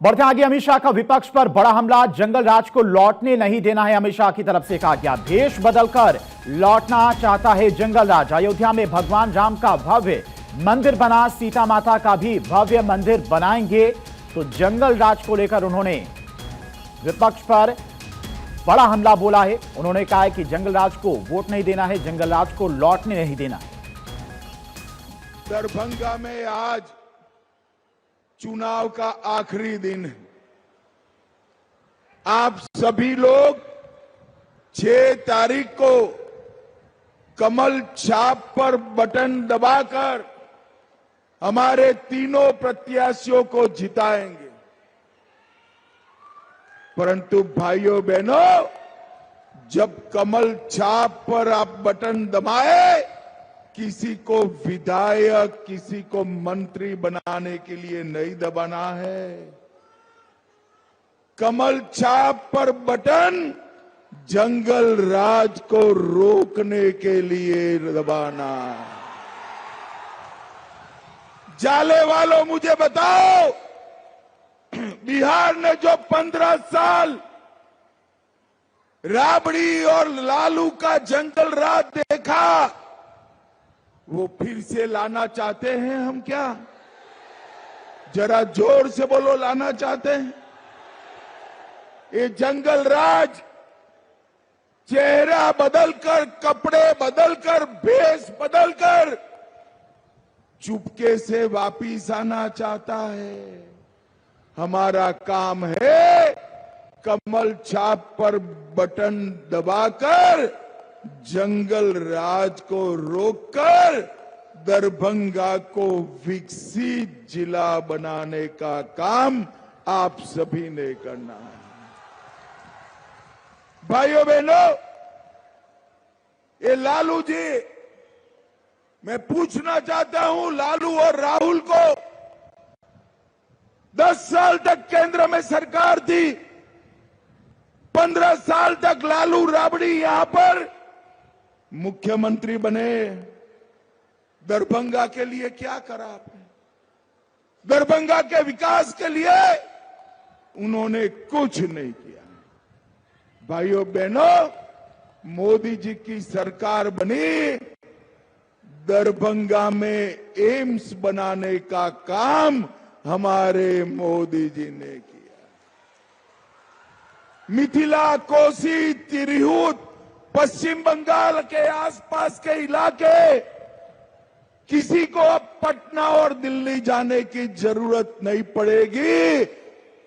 बढ़ते आगे, अमित शाह का विपक्ष पर बड़ा हमला। जंगल राज को लौटने नहीं देना है, अमित शाह की तरफ से कहा गया। भेष बदलकर लौटना चाहता है जंगल राज। अयोध्या में भगवान राम का भव्य मंदिर बना, सीता माता का भी भव्य मंदिर बनाएंगे। तो जंगल राज को लेकर उन्होंने विपक्ष पर बड़ा हमला बोला है। उन्होंने कहा है कि जंगल राज को वोट नहीं देना है, जंगल राज को लौटने नहीं देना है। दरभंगा में आज चुनाव का आखिरी दिन है। आप सभी लोग 6 तारीख को कमल छाप पर बटन दबाकर हमारे तीनों प्रत्याशियों को जिताएंगे। परंतु भाइयों बहनों, जब कमल छाप पर आप बटन दबाए, किसी को विधायक, किसी को मंत्री बनाने के लिए नहीं दबाना है। कमल छाप पर बटन जंगल राज को रोकने के लिए दबाना। जाले वालों, मुझे बताओ, बिहार ने जो 15 साल राबड़ी और लालू का जंगल राज देखा, वो फिर से लाना चाहते हैं हम क्या? जरा जोर से बोलो, लाना चाहते हैं? ये जंगल राज चेहरा बदलकर, कपड़े बदलकर, भेष बदलकर चुपके से वापिस आना चाहता है। हमारा काम है कमल छाप पर बटन दबाकर जंगल राज को रोककर दरभंगा को विकसित जिला बनाने का काम आप सभी ने करना है। भाइयों बहनों, ये लालू जी, मैं पूछना चाहता हूं लालू और राहुल को, 10 साल तक केंद्र में सरकार थी, 15 साल तक लालू राबड़ी यहां पर मुख्यमंत्री बने। दरभंगा के लिए क्या करा आपने? दरभंगा के विकास के लिए उन्होंने कुछ नहीं किया। भाइयों बहनों, मोदी जी की सरकार बनी, दरभंगा में एम्स बनाने का काम हमारे मोदी जी ने किया। मिथिला, कोसी, तिरहुत, पश्चिम बंगाल के आसपास के इलाके, किसी को अब पटना और दिल्ली जाने की जरूरत नहीं पड़ेगी।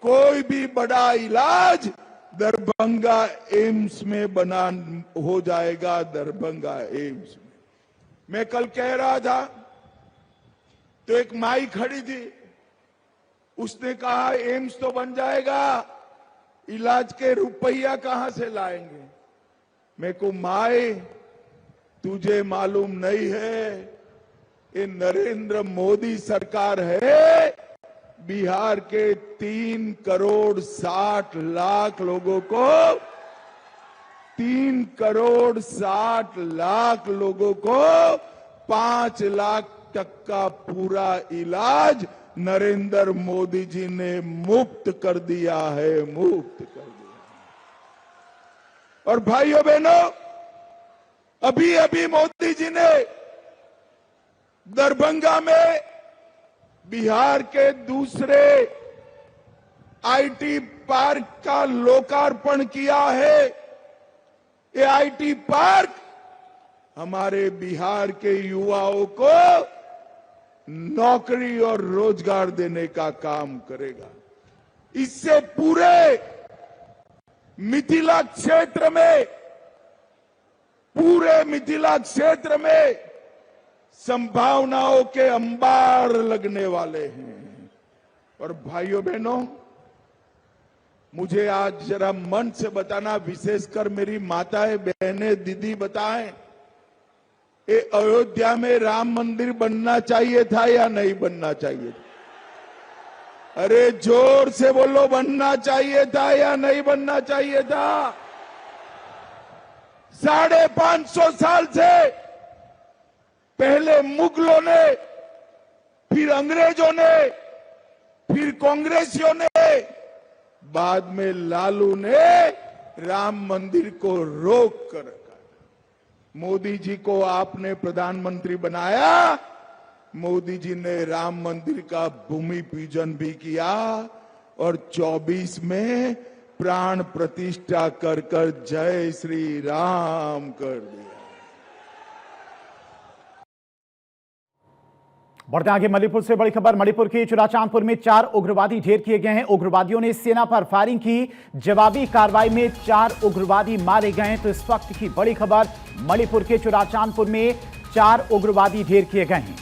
कोई भी बड़ा इलाज दरभंगा एम्स में बना हो जाएगा। दरभंगा एम्स में, मैं कल कह रहा था तो एक माई खड़ी थी, उसने कहा एम्स तो बन जाएगा, इलाज के रुपया कहां से लाएंगे? मैं को माए, तुझे मालूम नहीं है, ये नरेंद्र मोदी सरकार है। बिहार के 3 करोड़ 60 लाख लोगों को, 3 करोड़ 60 लाख लोगों को 5 लाख तक का पूरा इलाज नरेंद्र मोदी जी ने मुफ्त कर दिया है, मुफ्त कर दिया। और भाइयों बहनों, अभी अभी मोदी जी ने दरभंगा में बिहार के दूसरे आईटी पार्क का लोकार्पण किया है। ये आईटी पार्क हमारे बिहार के युवाओं को नौकरी और रोजगार देने का काम करेगा। इससे पूरे मिथिला क्षेत्र में, पूरे मिथिला क्षेत्र में संभावनाओं के अंबार लगने वाले हैं। और भाइयों बहनों, मुझे आज जरा मन से बताना, विशेषकर मेरी माताएं, बहनें, दीदी बताएं, ये अयोध्या में राम मंदिर बनना चाहिए था या नहीं बनना चाहिए था? अरे जोर से बोलो, बनना चाहिए था या नहीं बनना चाहिए था? 550 साल से पहले मुगलों ने, फिर अंग्रेजों ने, फिर कांग्रेसियों ने बाद में लालू ने राम मंदिर को रोक कर रखा। मोदी जी को आपने प्रधानमंत्री बनाया, मोदी जी ने राम मंदिर का भूमि पूजन भी किया और 24 में प्राण प्रतिष्ठा कर कर जय श्री राम कर दिया। बढ़ते आगे मणिपुर से बड़ी खबर। मणिपुर के चुराचांदपुर में 4 उग्रवादी ढेर किए गए हैं। उग्रवादियों ने सेना पर फायरिंग की। जवाबी कार्रवाई में 4 उग्रवादी मारे गए हैं। तो इस वक्त की बड़ी खबर, मणिपुर के चुराचांदपुर में 4 उग्रवादी ढेर किए गए हैं।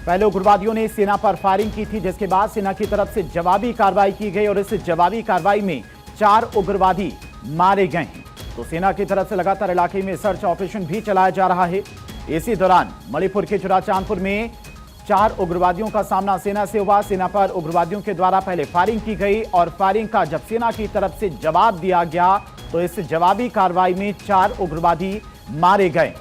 पहले उग्रवादियों ने सेना पर फायरिंग की थी, जिसके बाद सेना की तरफ से जवाबी कार्रवाई की गई और इस जवाबी कार्रवाई में 4 उग्रवादी मारे गए हैं। तो सेना की तरफ से लगातार इलाके में सर्च ऑपरेशन भी चलाया जा रहा है। इसी दौरान मणिपुर के चुराचांदपुर में 4 उग्रवादियों का सामना सेना से हुआ। सेना पर उग्रवादियों के द्वारा पहले फायरिंग की गई और फायरिंग का जब सेना की तरफ से जवाब दिया गया तो इस जवाबी कार्रवाई में 4 उग्रवादी मारे गए।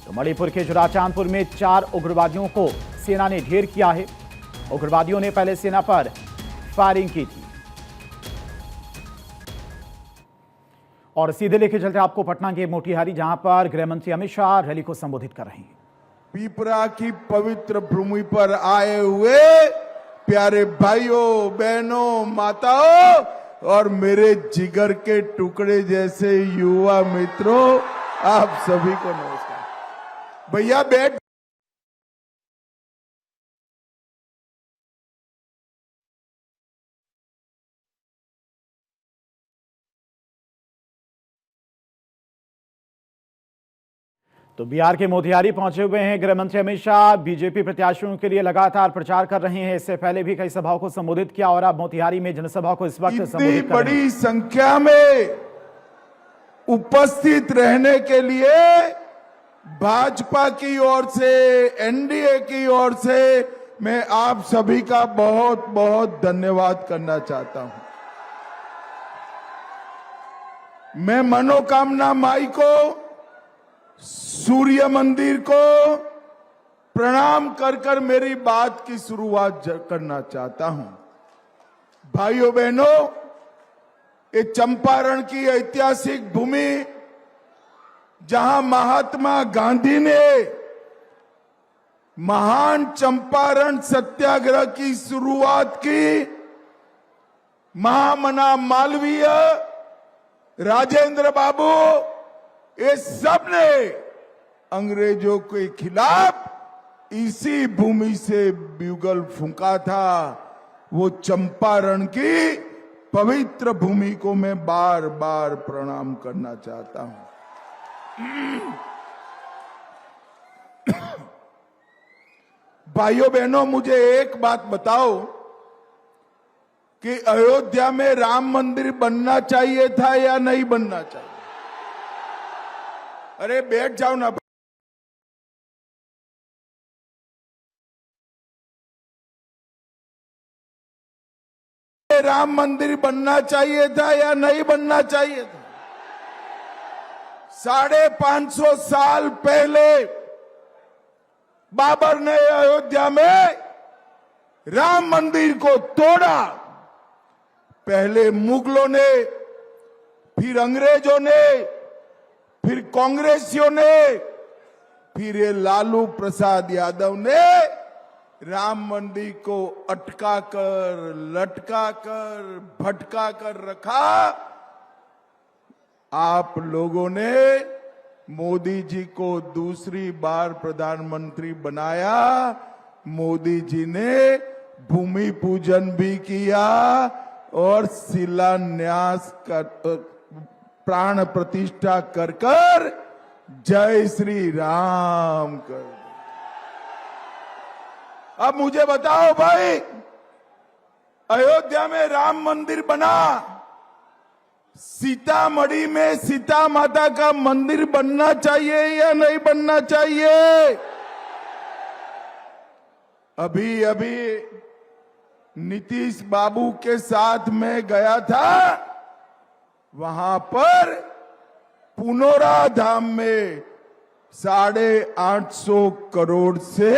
तो मणिपुर के चुराचांदपुर में 4 उग्रवादियों को सेना ने ढेर किया है। उग्रवादियों ने पहले सेना पर फायरिंग की थी। और सीधे लेके चलते आपको पटना के मोतिहारी, जहां पर गृह मंत्री अमित शाह रैली को संबोधित कर रहे हैं। पीपरा की पवित्र भूमि पर आए हुए प्यारे भाइयों, बहनों, माताओं और मेरे जिगर के टुकड़े जैसे युवा मित्रों, आप सभी को नमस्कार। भैया बैठ। तो बिहार के मोतिहारी पहुंचे हुए हैं गृह मंत्री अमित शाह। बीजेपी प्रत्याशियों के लिए लगातार प्रचार कर रहे हैं। इससे पहले भी कई सभाओं को संबोधित किया और अब मोतिहारी में जनसभा को इस वक्त संबोधित कर रहे हैं। बड़ी संख्या में उपस्थित रहने के लिए भाजपा की ओर से, एनडीए की ओर से मैं आप सभी का बहुत बहुत धन्यवाद करना चाहता हूं। मैं मनोकामना माई को, सूर्य मंदिर को प्रणाम कर कर मेरी बात की शुरुआत करना चाहता हूं। भाइयों बहनों, ये चंपारण की ऐतिहासिक भूमि, जहां महात्मा गांधी ने महान चंपारण सत्याग्रह की शुरुआत की, महामना मालवीय, राजेंद्र बाबू, ये सब ने अंग्रेजों के खिलाफ इसी भूमि से ब्यूगल फूंका था। वो चंपारण की पवित्र भूमि को मैं बार बार प्रणाम करना चाहता हूं। भाइयों बहनों, मुझे एक बात बताओ कि अयोध्या में राम मंदिर बनना चाहिए था या नहीं बनना चाहिए? अरे बैठ जाओ ना। राम मंदिर बनना चाहिए था या नहीं बनना चाहिए था? 550 साल पहले बाबर ने अयोध्या में राम मंदिर को तोड़ा। पहले मुगलों ने, फिर अंग्रेजों ने, फिर कांग्रेसियों ने, फिर ये लालू प्रसाद यादव ने राम मंदिर को अटका कर, लटका कर, भटका कर रखा। आप लोगों ने मोदी जी को दूसरी बार प्रधानमंत्री बनाया। मोदी जी ने भूमि पूजन भी किया और शिलान्यास कर, प्राण प्रतिष्ठा कर कर जय श्री राम कर। अब मुझे बताओ भाई, अयोध्या में राम मंदिर बना, सीतामढ़ी में सीता माता का मंदिर बनना चाहिए या नहीं बनना चाहिए? अभी अभी नीतीश बाबू के साथ मैं गया था, वहां पर पुनौरा धाम में 850 करोड़ से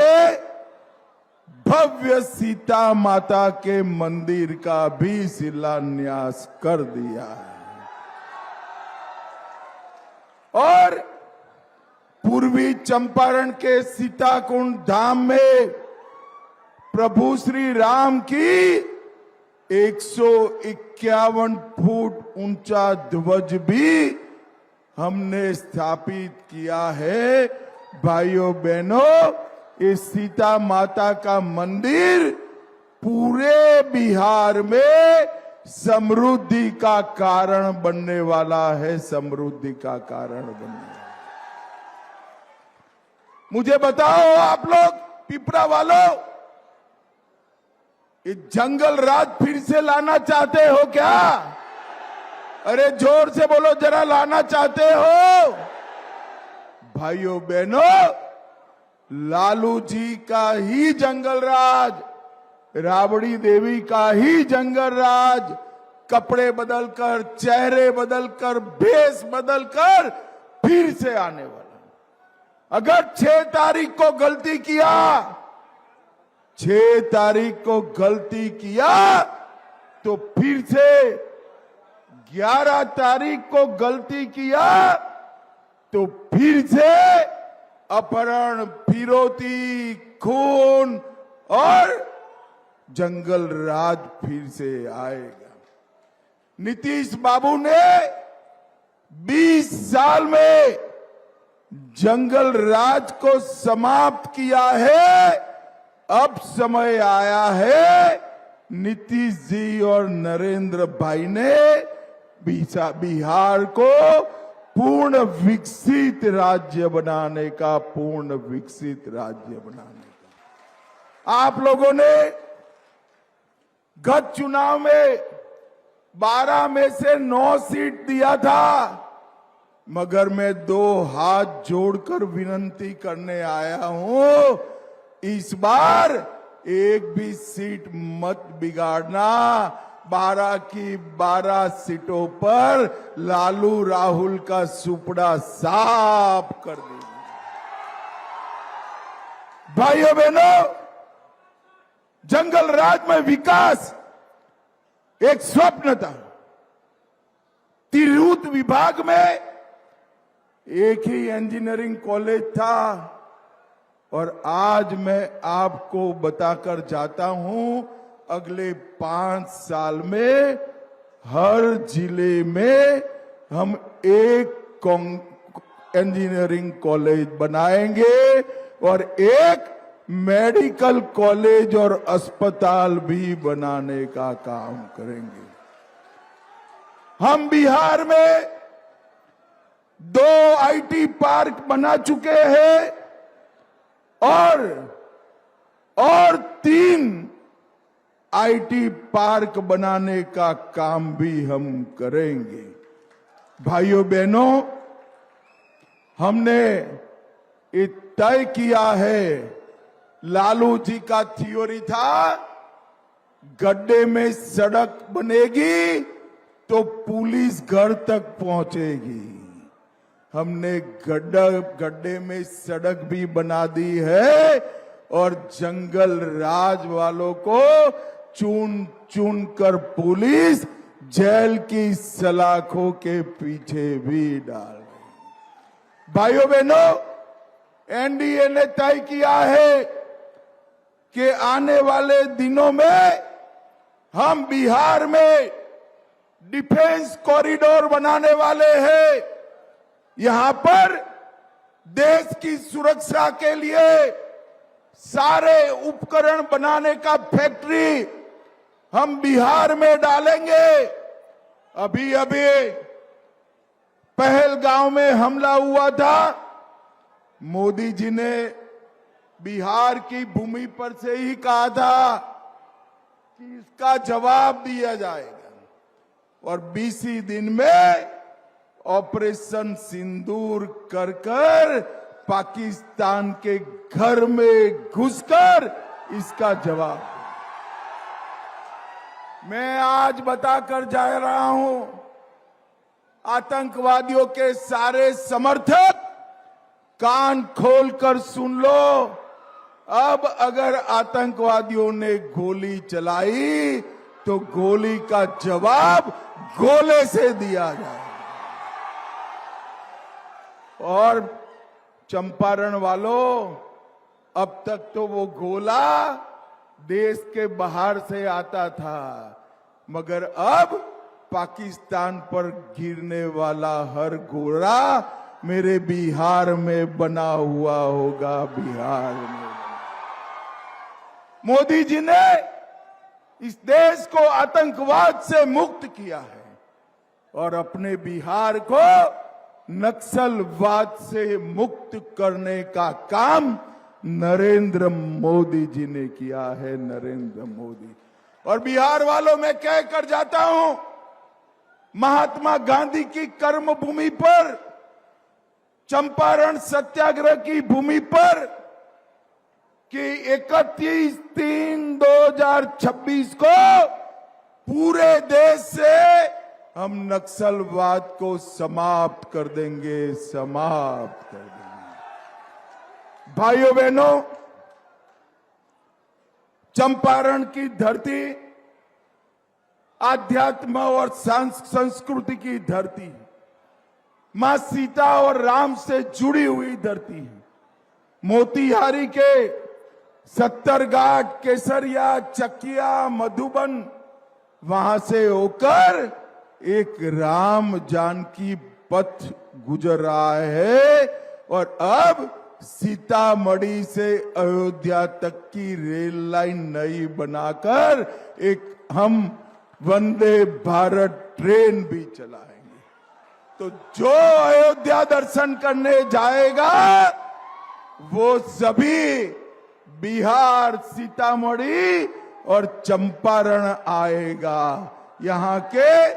भव्य सीता माता के मंदिर का भी शिलान्यास कर दिया है। और पूर्वी चंपारण के सीताकुंड धाम में प्रभु श्री राम की 151 फुट ऊंचा ध्वज भी हमने स्थापित किया है। भाइयों बहनों, इस सीता माता का मंदिर पूरे बिहार में समृद्धि का कारण बनने वाला है, समृद्धि का कारण बनने वाला। मुझे बताओ आप लोग पिपरा वालों, ये जंगल राज फिर से लाना चाहते हो क्या? अरे जोर से बोलो जरा, लाना चाहते हो? भाइयों बहनों, लालू जी का ही जंगल राज, राबड़ी देवी का ही जंगल राज, कपड़े बदलकर, चेहरे बदलकर, भेष बदलकर फिर से आने वाला। अगर 6 तारीख को गलती किया, 6 तारीख को गलती किया तो फिर से 11 तारीख को गलती किया तो फिर से अपहरण, फिरौती, खून और जंगल राज फिर से आएगा। नीतीश बाबू ने 20 साल में जंगल राज को समाप्त किया है। अब समय आया है नीतीश जी और नरेंद्र भाई ने बिहार को पूर्ण विकसित राज्य बनाने का, पूर्ण विकसित राज्य बनाने का। आप लोगों ने गत चुनाव में 12 में से 9 सीट दिया था, मगर मैं 2 हाथ जोड़कर विनती करने आया हूं, इस बार एक भी सीट मत बिगाड़ना। 12 की 12 सीटों पर लालू राहुल का सुपड़ा साफ कर देंगे। भाइयों बहनों, जंगल राज में विकास एक स्वप्न था। तिरहुत विभाग में एक ही इंजीनियरिंग कॉलेज था और आज मैं आपको बताकर जाता हूं, अगले 5 साल में हर जिले में हम एक इंजीनियरिंग कॉलेज बनाएंगे और एक मेडिकल कॉलेज और अस्पताल भी बनाने का काम करेंगे। हम बिहार में 2 आईटी पार्क बना चुके हैं और 3 आईटी पार्क बनाने का काम भी हम करेंगे। भाइयों बहनों, हमने ये तय किया है, लालू जी का थ्योरी था गड्ढे में सड़क बनेगी तो पुलिस घर तक पहुंचेगी। हमने गड्ढे में सड़क भी बना दी है और जंगल राज वालों को चुन चुन कर पुलिस जेल की सलाखों के पीछे भी डाल रही। भाइयों बहनों, एनडीए ने तय किया है कि आने वाले दिनों में हम बिहार में डिफेंस कॉरिडोर बनाने वाले हैं। यहां पर देश की सुरक्षा के लिए सारे उपकरण बनाने का फैक्ट्री हम बिहार में डालेंगे। अभी पहलगांव में हमला हुआ था, मोदी जी ने बिहार की भूमि पर से ही कहा था कि इसका जवाब दिया जाएगा और 20 ही दिन में ऑपरेशन सिंदूर कर पाकिस्तान के घर में घुसकर इसका जवाब मैं आज बताकर जा रहा हूं। आतंकवादियों के सारे समर्थक कान खोलकर सुन लो, अब अगर आतंकवादियों ने गोली चलाई तो गोली का जवाब गोले से दिया जाए। और चंपारण वालों, अब तक तो वो गोला देश के बाहर से आता था, मगर अब पाकिस्तान पर गिरने वाला हर गोला मेरे बिहार में बना हुआ होगा। बिहार में मोदी जी ने इस देश को आतंकवाद से मुक्त किया है और अपने बिहार को नक्सलवाद से मुक्त करने का काम नरेंद्र मोदी जी ने किया है। नरेंद्र मोदी। और बिहार वालों, मैं कह कर जाता हूं, महात्मा गांधी की कर्म भूमि पर, चंपारण सत्याग्रह की भूमि पर कि 31/3/2026 को पूरे देश से हम नक्सलवाद को समाप्त कर देंगे, समाप्त कर देंगे। भाइयों बहनों, चंपारण की धरती आध्यात्म और संस्कृति की धरती है। मां सीता और राम से जुड़ी हुई धरती है। मोतिहारी के सत्तरघाट, केसरिया, चकिया, मधुबन, वहां से होकर एक राम जानकी पथ गुजर रहा है और अब सीतामढ़ी से अयोध्या तक की रेल लाइन नई बनाकर एक हम वंदे भारत ट्रेन भी चलाएंगे। तो जो अयोध्या दर्शन करने जाएगा वो सभी बिहार, सीतामढ़ी और चंपारण आएगा। यहां के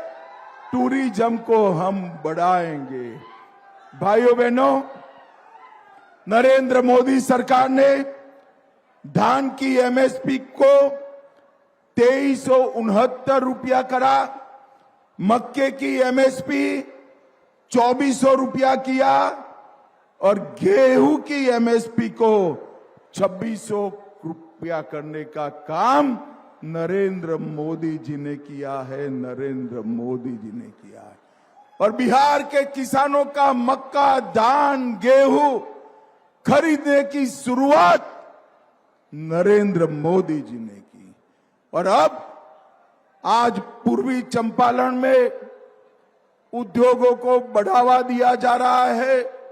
टूरिज्म को हम बढ़ाएंगे। भाइयों बहनों, नरेंद्र मोदी सरकार ने धान की एमएसपी को 2369 रुपया करा, मक्के की एमएसपी 2400 रुपया किया और गेहूं की एमएसपी को 2600 रुपया करने का काम नरेंद्र मोदी जी ने किया है। नरेंद्र मोदी जी ने किया है। और बिहार के किसानों का मक्का, धान, गेहूं खरीदने की शुरुआत नरेंद्र मोदी जी ने की। और अब आज पूर्वी चंपारण में उद्योगों को बढ़ावा दिया जा रहा है।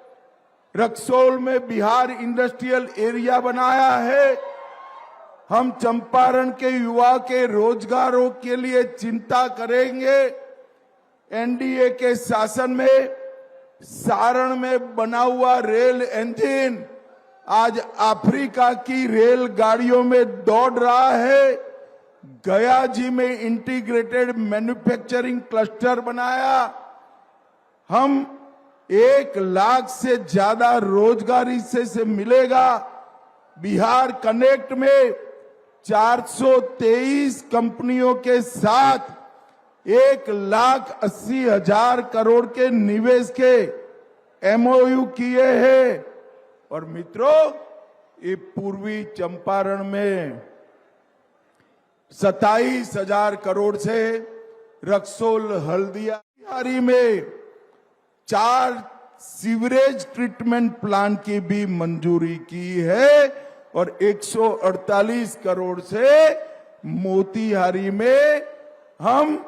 रक्सौल में बिहार इंडस्ट्रियल एरिया बनाया है। हम चंपारण के युवा के रोजगारों के लिए चिंता करेंगे। एनडीए के शासन में सारण में बना हुआ रेल इंजन आज अफ्रीका की रेल गाड़ियों में दौड़ रहा है। गया जी में इंटीग्रेटेड मैन्युफैक्चरिंग क्लस्टर बनाया। हम 1 लाख से ज्यादा रोजगार इससे मिलेगा। बिहार कनेक्ट में 423 कंपनियों के साथ 1,80,000 करोड़ के निवेश के एमओयू किए हैं। और मित्रों, ये पूर्वी चंपारण में 27,000 करोड़ से रक्सौल, हल्दिया में 4 सीवरेज ट्रीटमेंट प्लांट की भी मंजूरी की है और 148 करोड़ से मोतिहारी में हम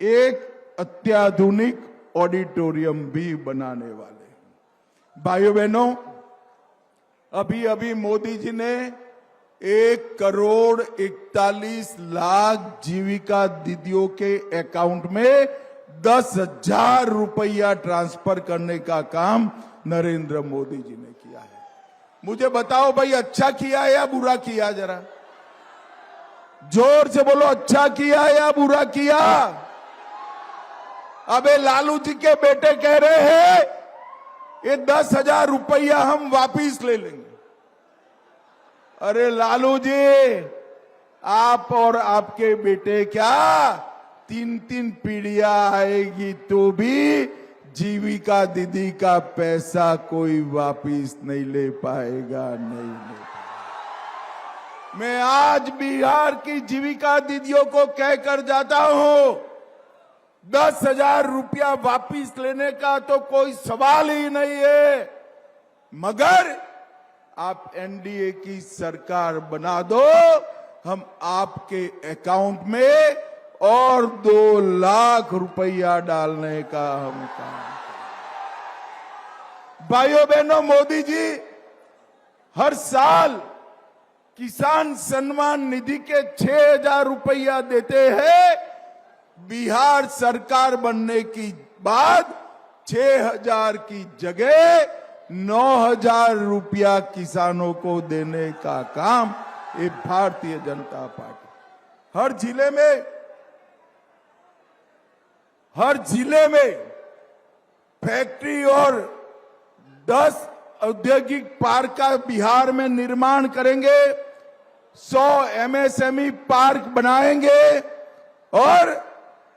एक अत्याधुनिक ऑडिटोरियम भी बनाने वाले हैं। भाइयों बहनों, अभी अभी मोदी जी ने 1,41,00,000 जीविका दीदियों के अकाउंट में 10,000 रुपया ट्रांसफर करने का काम नरेंद्र मोदी जी ने किया है। मुझे बताओ भाई, अच्छा किया या बुरा किया? जरा जोर से बोलो, अच्छा किया या बुरा किया? अबे लालू जी के बेटे कह रहे हैं ये 10,000 रुपया हम वापिस ले लेंगे। अरे लालू जी, आप और आपके बेटे क्या 3-3 पीढ़ियां आएगी तो भी जीविका दीदी का पैसा कोई वापिस नहीं ले पाएगा, नहीं ले पाएगा। मैं आज बिहार की जीविका दीदियों को कहकर जाता हूं, 10,000 रुपया वापिस लेने का तो कोई सवाल ही नहीं है, मगर आप एनडीए की सरकार बना दो, हम आपके अकाउंट में और 2 लाख रुपया डालने का हम काम करें। भाइयों बहनों, मोदी जी हर साल किसान सम्मान निधि के 6,000 रुपया देते हैं। बिहार सरकार बनने की बाद 6,000 की जगह 9,000 रुपया किसानों को देने का काम ये भारतीय जनता पार्टी हर जिले में फैक्ट्री और 10 औद्योगिक पार्क का बिहार में निर्माण करेंगे, 100 एमएसएमई पार्क बनाएंगे और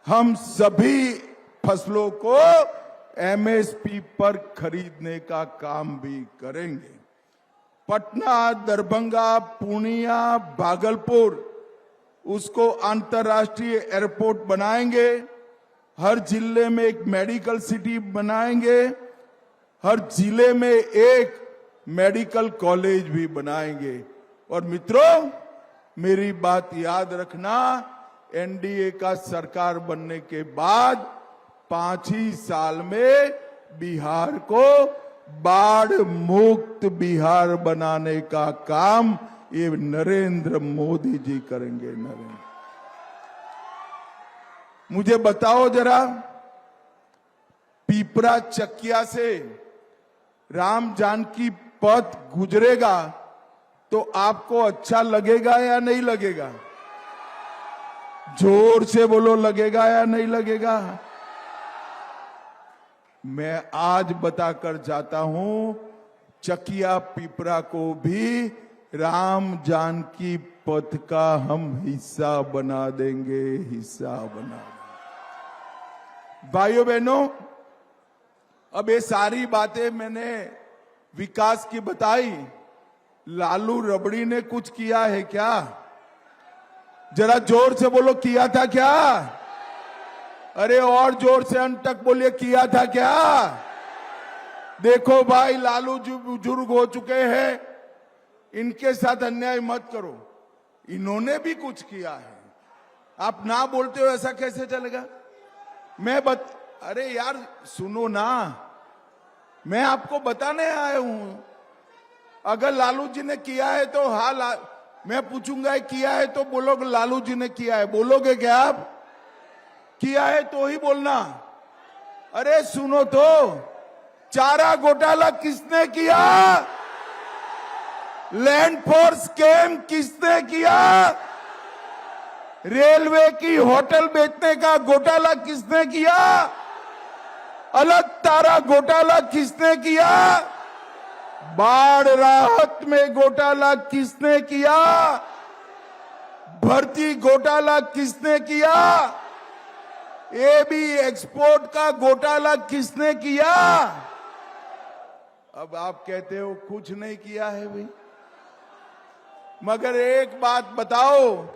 हम सभी फसलों को एमएसपी पर खरीदने का काम भी करेंगे। पटना, दरभंगा, पूर्णिया, भागलपुर उसको अंतर्राष्ट्रीय एयरपोर्ट बनाएंगे। हर जिले में एक मेडिकल सिटी बनाएंगे। हर जिले में एक मेडिकल कॉलेज भी बनाएंगे। और मित्रों, मेरी बात याद रखना, एनडीए का सरकार बनने के बाद 5 ही साल में बिहार को बाढ़ मुक्त बिहार बनाने का काम ये नरेंद्र मोदी जी करेंगे। मुझे बताओ जरा, पिपरा चकिया से राम जानकी पथ गुजरेगा तो आपको अच्छा लगेगा या नहीं लगेगा? जोर से बोलो, लगेगा या नहीं लगेगा? मैं आज बताकर जाता हूं, चकिया पिपरा को भी राम जानकी पथ का हम हिस्सा बना देंगे। भाइयों बहनों, अब ये सारी बातें मैंने विकास की बताई, लालू रबड़ी ने कुछ किया है क्या? जरा जोर से बोलो, किया था क्या? अरे और जोर से अंतक बोलिए, किया था क्या? देखो भाई, लालू जी बुजुर्ग हो चुके हैं, इनके साथ अन्याय मत करो, इन्होंने भी कुछ किया है। आप ना बोलते हो, ऐसा कैसे चलेगा? अरे यार सुनो ना, मैं आपको बताने आया हूं। अगर लालू जी ने किया है तो हाँ, मैं पूछूंगा किया है तो बोलोगे लालू जी ने किया है, बोलोगे क्या आप? किया है तो ही बोलना। अरे सुनो तो, चारा घोटाला किसने किया? लैंड फोर्स स्कैम किसने किया? रेलवे की होटल बेचने का घोटाला किसने किया? अलग तारा घोटाला किसने किया? बाढ़ राहत में घोटाला किसने किया? भर्ती घोटाला किसने किया? एबी एक्सपोर्ट का घोटाला किसने किया? अब आप कहते हो कुछ नहीं किया है भाई, मगर एक बात बताओ,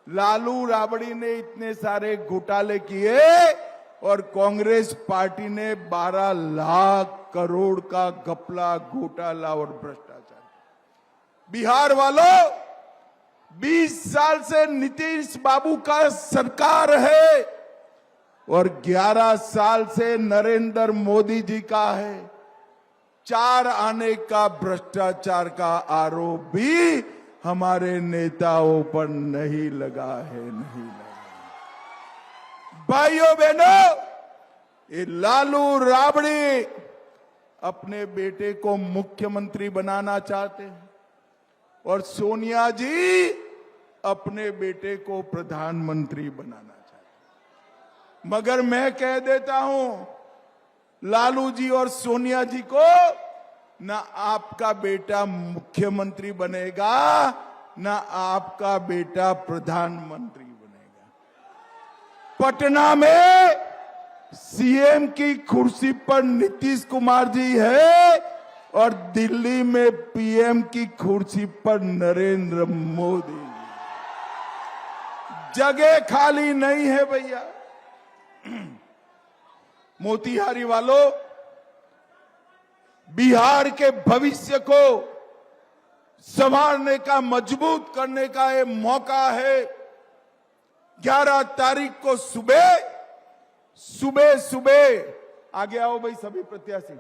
लालू राबड़ी ने इतने सारे घोटाले किए और कांग्रेस पार्टी ने 12 लाख करोड़ का घपला, घोटाला और भ्रष्टाचार। बिहार वालों, 20 साल से नीतीश बाबू का सरकार है और 11 साल से नरेंद्र मोदी जी का है। 4 आने का भ्रष्टाचार का आरोप भी हमारे नेताओं पर नहीं लगा है, नहीं लगा। भाइयों बहनों, ये लालू राबड़ी अपने बेटे को मुख्यमंत्री बनाना चाहते हैं और सोनिया जी अपने बेटे को प्रधानमंत्री बनाना चाहते हैं। मगर मैं कह देता हूं, लालू जी और सोनिया जी को ना आपका बेटा मुख्यमंत्री बनेगा, ना आपका बेटा प्रधानमंत्री बनेगा। पटना में सीएम की कुर्सी पर नीतीश कुमार जी है और दिल्ली में पीएम की कुर्सी पर नरेंद्र मोदी। जगह खाली नहीं है भैया। मोतिहारी वालों, बिहार के भविष्य को संवारने का, मजबूत करने का ये मौका है। 11 तारीख को सुबह आगे आओ भाई सभी प्रत्याशी।